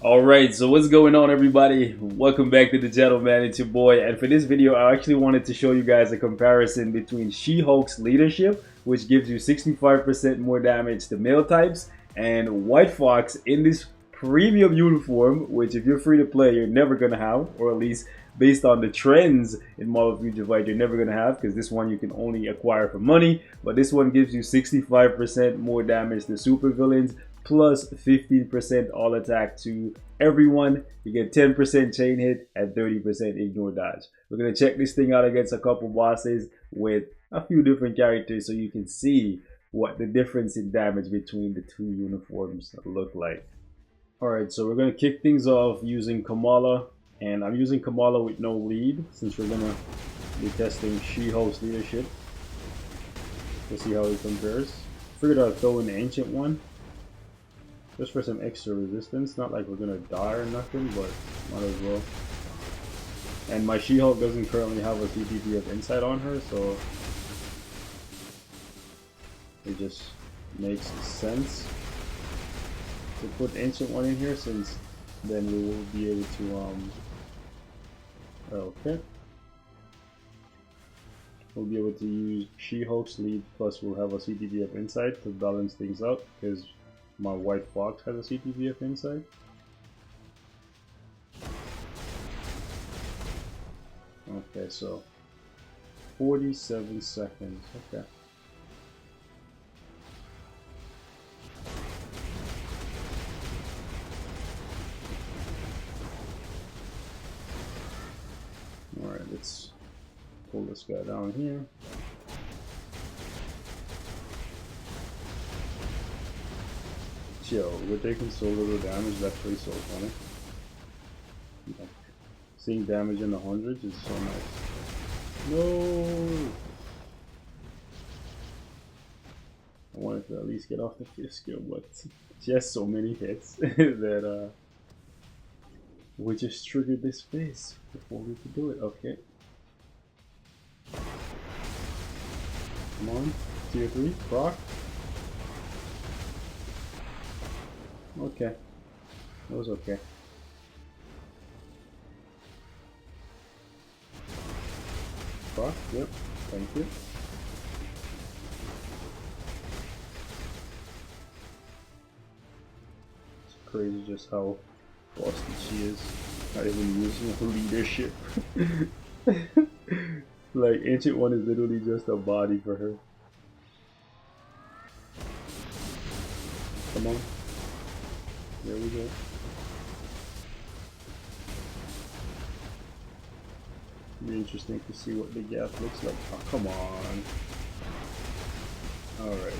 Alright, so what's going on, everybody? Welcome back to the channel, man. It's your boy, and for this video I actually wanted to show you guys a comparison between She-Hulk's leadership, which gives you 65% more damage to male types, and White Fox in this premium uniform, which if you're free to play you're never gonna have, or at least based on the trends in Marvel Future Fight you're never gonna have, because this one you can only acquire for money. But this one gives you 65% more damage to supervillains, plus 15% all attack to everyone. You get 10% chain hit and 30% ignore dodge. We're going to check this thing out against a couple bosses with a few different characters so you can see what the difference in damage between the two uniforms look like. Alright, so we're going to kick things off using Kamala, and I'm using Kamala with no lead since we're going to be testing She-Hulk's leadership to see how it compares. Figured I'd throw in the ancient one just for some extra resistance. Not like we're gonna die or nothing, but might as well. And my She-Hulk doesn't currently have a CTP of insight on her, so it just makes sense to put the ancient one in here, since then we will be able to okay, we'll be able to use She-Hulk's lead, plus we'll have a CTP of insight to balance things out, because my White Fox has a CTPF inside. Okay, so 47 seconds. Okay. Alright, let's pull this guy down here. Yo, we're taking so little damage. That's pretty so funny. Yeah. Seeing damage in the hundreds is so nice. No! I wanted to at least get off the fifth skill, but just so many hits that we just triggered this phase before we could do it. Okay. Come on. Tier 3, proc. Okay, that was okay. Fuck, yep, thank you. It's crazy just how busted she is. Not even using her leadership. Like, Ancient One is literally just a body for her. Come on. There we go. Be interesting to see what the gap looks like. Oh, come on. Alright.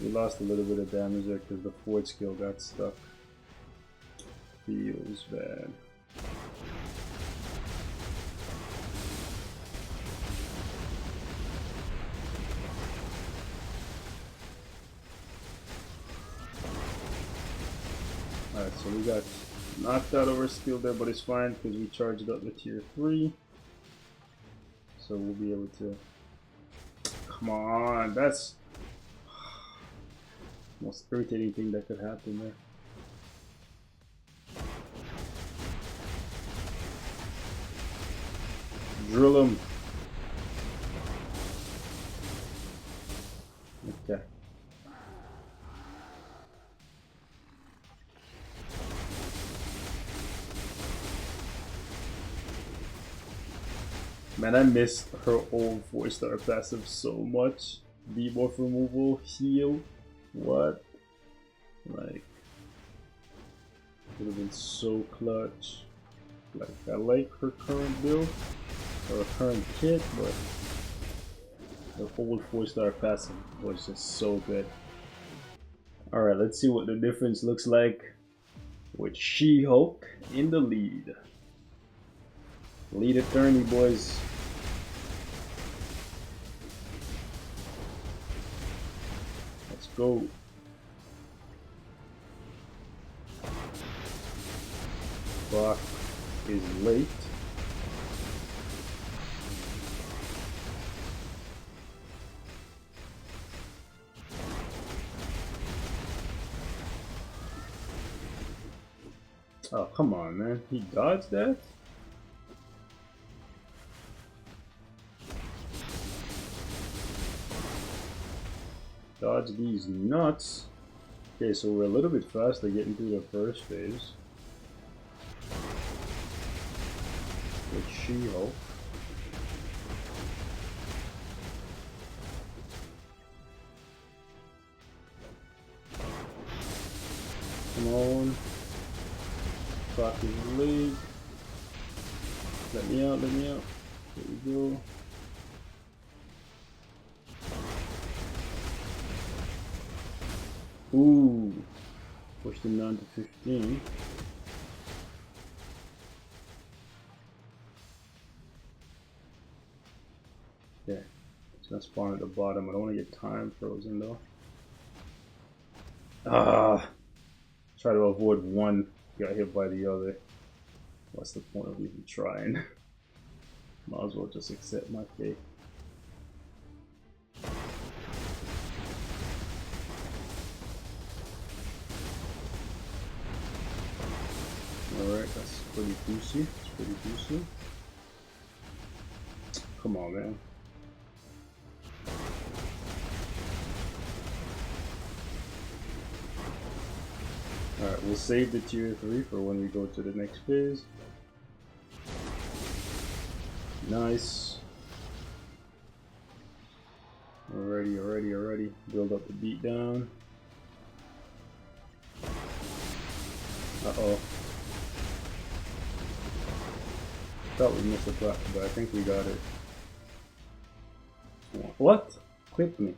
We lost a little bit of damage there because the fourth skill got stuck. Feels bad. Alright, so we got knocked out of our skill there, but it's fine because we charged up the tier 3. So we'll be able to... Come on, that's the most irritating thing that could happen there. Drill him. Okay. Man, I missed her old 4-star passive so much. Debuff removal, heal, what? Like, would have been so clutch. Like, I like her current build, or her current kit, but the old 4-star passive was just so good. Alright, let's see what the difference looks like with She-Hulk in the lead. Lead attorney, boys. Let's go. Clock is late. Oh, come on, man. He dodged that? Dodge these nuts. Okay, so we're a little bit faster getting through the first phase. With She-Hulk. Come on. Clock is late. Let me out, let me out. There we go. Ooh. Pushed him down to 15. Okay. It's gonna spawn at the bottom. I don't want to get time frozen though. Try to avoid one, got hit by the other. What's the point of even trying? Might as well just accept my fate. Alright, that's pretty juicy. It's pretty juicy. Come on, man. Alright, we'll save the tier 3 for when we go to the next phase. Nice. Alrighty. Build up the beat down. Uh-oh. Thought we missed a plot, but I think we got it. What? Clip me.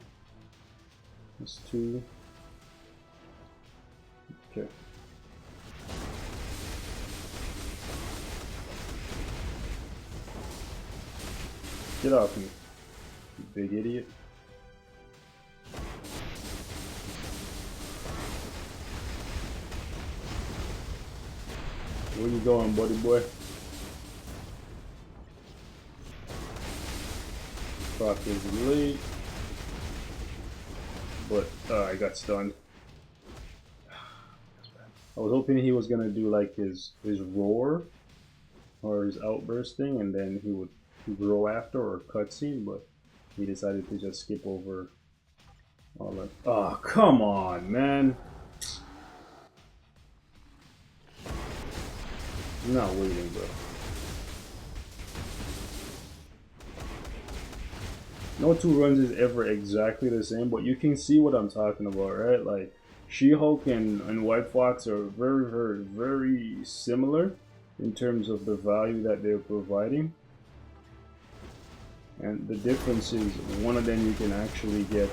That's 2. Okay. Get off me, you big idiot. Where you going, buddy boy? Clock is late. But I got stunned. I was hoping he was gonna do like his roar or his outburst thing, and then he would grow after, or cutscene, but he decided to just skip over all that. Oh, come on, man! I'm not waiting, bro. No two runs is ever exactly the same, but you can see what I'm talking about, right? Like, She-Hulk and White Fox are very similar in terms of the value that they're providing. And the difference is one of them you can actually get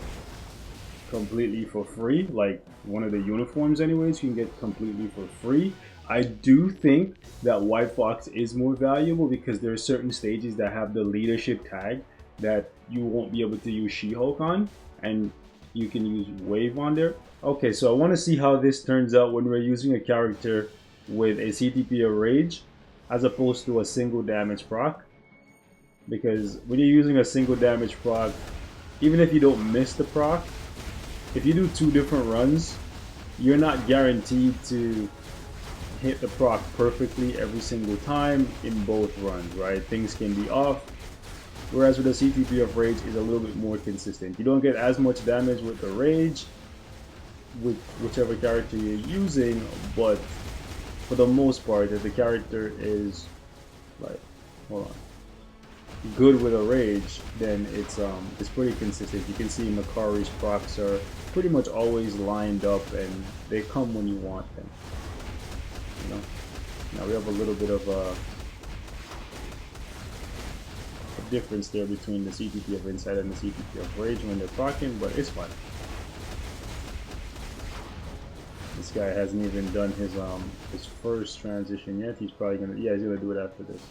completely for free, like one of the uniforms anyways, you can get completely for free. I do think that White Fox is more valuable because there are certain stages that have the leadership tag that you won't be able to use She-Hulk on, and you can use Wave on there. Okay, so I want to see how this turns out when we're using a character with a CTP of Rage as opposed to a single damage proc. Because when you're using a single damage proc, even if you don't miss the proc, if you do 2 different runs, you're not guaranteed to hit the proc perfectly every single time in both runs, right? Things can be off. Whereas with the CTP of Rage is a little bit more consistent. You don't get as much damage with the Rage, with whichever character you're using, but for the most part, if the character is like, hold on, good with a Rage, then it's pretty consistent. You can see Makari's procs are pretty much always lined up, and they come when you want them. You know, now we have a little bit of a difference there between the CTP of Insight and the CTP of Rage when they're proccing, but it's fine. This guy hasn't even done his first transition yet. He's probably gonna, yeah, he's gonna do it after this.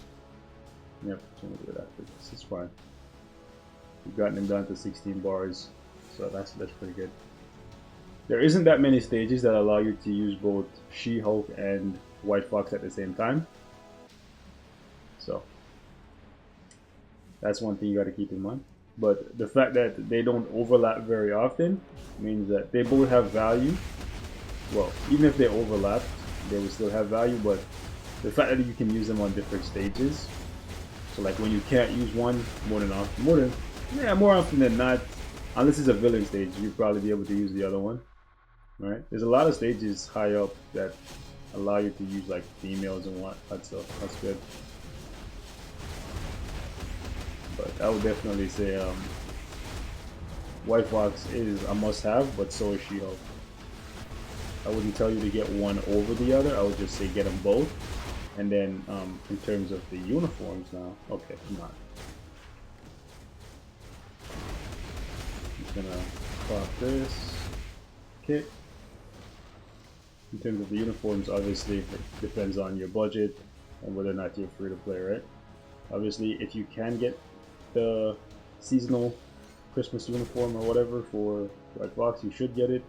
Yep, he's gonna do it after this. It's fine. We've gotten him down to 16 bars, so that's pretty good. There isn't that many stages that allow you to use both She-Hulk and White Fox at the same time. So that's one thing you got to keep in mind. But the fact that they don't overlap very often means that they both have value. Well, even if they overlap, they would still have value, but the fact that you can use them on different stages, so like when you can't use one more often than not, unless it's a villain stage, you'll probably be able to use the other one. Right? There's a lot of stages high up that allow you to use like females and whatnot, so that's good. But I would definitely say White Fox is a must-have, but so is She-Hulk. I wouldn't tell you to get one over the other. I would just say get them both. And then in terms of the uniforms now, okay, come on. I'm just gonna pop this kit. In terms of the uniforms, obviously it depends on your budget and whether or not you're free to play, right? Obviously, if you can get the seasonal Christmas uniform or whatever for White Fox, you should get it.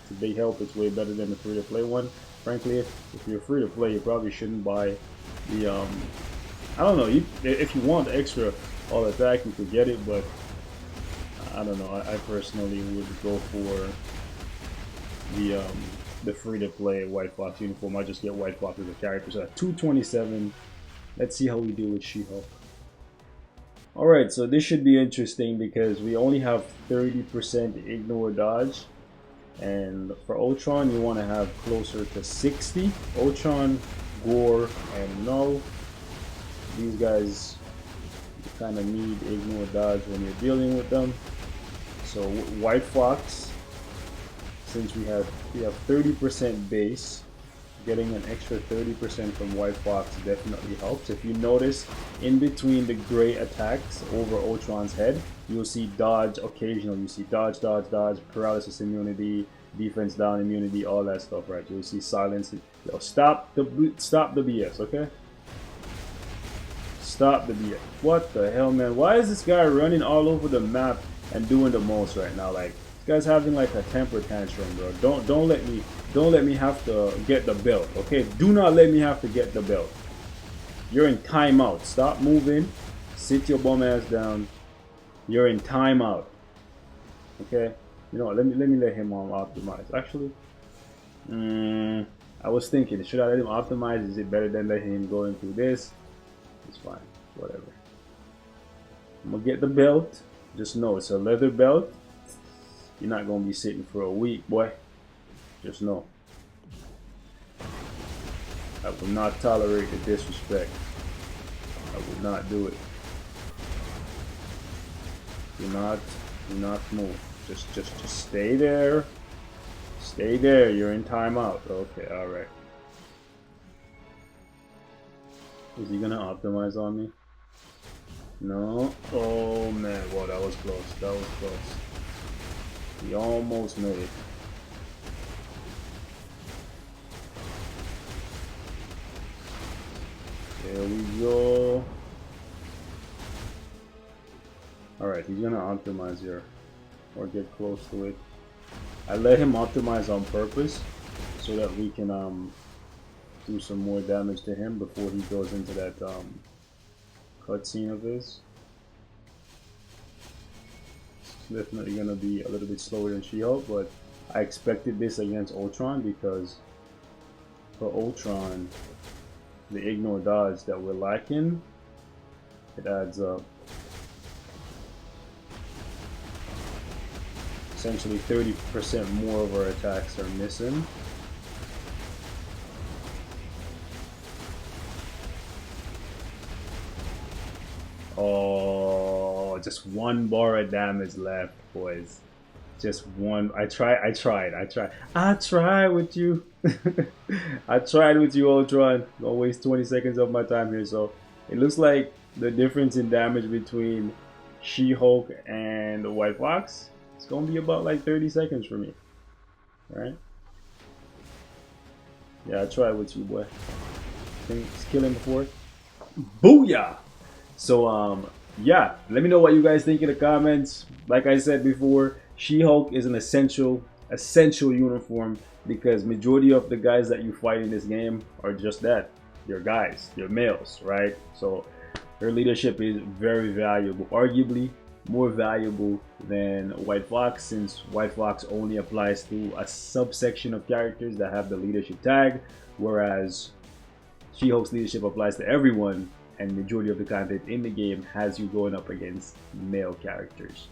It's a big help. It's way better than the free to play one. Frankly, if you're free to play, you probably shouldn't buy the I don't know, if you want extra all attack, you could get it, but I don't know, I personally would go for the free to play White Fox uniform. I just get White Fox as a character. So at 227, let's see how we do with She-Hulk. Alright, so this should be interesting because we only have 30% ignore dodge, and for Ultron you want to have closer to 60. Ultron, Gore, and Null, these guys kind of need ignore dodge when you're dealing with them. So White Fox, since we have 30% base, getting an extra 30% from White Fox definitely helps. If you notice, in between the gray attacks over Ultron's head, you'll see dodge occasionally. You see dodge, dodge, dodge, paralysis immunity, defense down immunity, all that stuff, right? You'll see silence. Yo, stop the BS, okay? Stop the BS. What the hell, man? Why is this guy running all over the map and doing the most right now? Like, this guy's having like a temper tantrum, bro. Don't let me have to get the belt, okay? Do not let me have to get the belt. You're in timeout. Stop moving. Sit your bum ass down. You're in timeout. Okay? You know what? Let me let him optimize. Actually, I was thinking, should I let him optimize? Is it better than letting him go into this? It's fine. Whatever. I'm gonna get the belt. Just know it's a leather belt. You're not gonna be sitting for a week, boy. Just know. I will not tolerate the disrespect. I will not do it. Do not move. Just stay there. Stay there. You're in timeout. Okay, alright. Is he gonna optimize on me? No. Oh man, well that was close. That was close. He almost made it. There we go. Alright, he's gonna optimize here. Or get close to it. I let him optimize on purpose so that we can do some more damage to him before he goes into that cutscene of his. It's definitely gonna be a little bit slower than She-Hulk, but I expected this against Ultron because for Ultron, the ignore dodge that we're lacking, it adds up. Essentially 30% more of our attacks are missing. Oh, just one bar of damage left, boys. Just one. I tried with you. I tried with you, Ultron. Don't waste 20 seconds of my time here. So it looks like the difference in damage between She-Hulk and White Fox, it's gonna be about like 30 seconds for me. Alright? Yeah, I tried with you, boy. Can kill him before? Booyah! So yeah, let me know what you guys think in the comments. Like I said before, She-Hulk is an essential uniform because majority of the guys that you fight in this game are just that. They're guys, they're males, right? So her leadership is very valuable, arguably more valuable than White Fox, since White Fox only applies to a subsection of characters that have the leadership tag, whereas She-Hulk's leadership applies to everyone, and majority of the content in the game has you going up against male characters.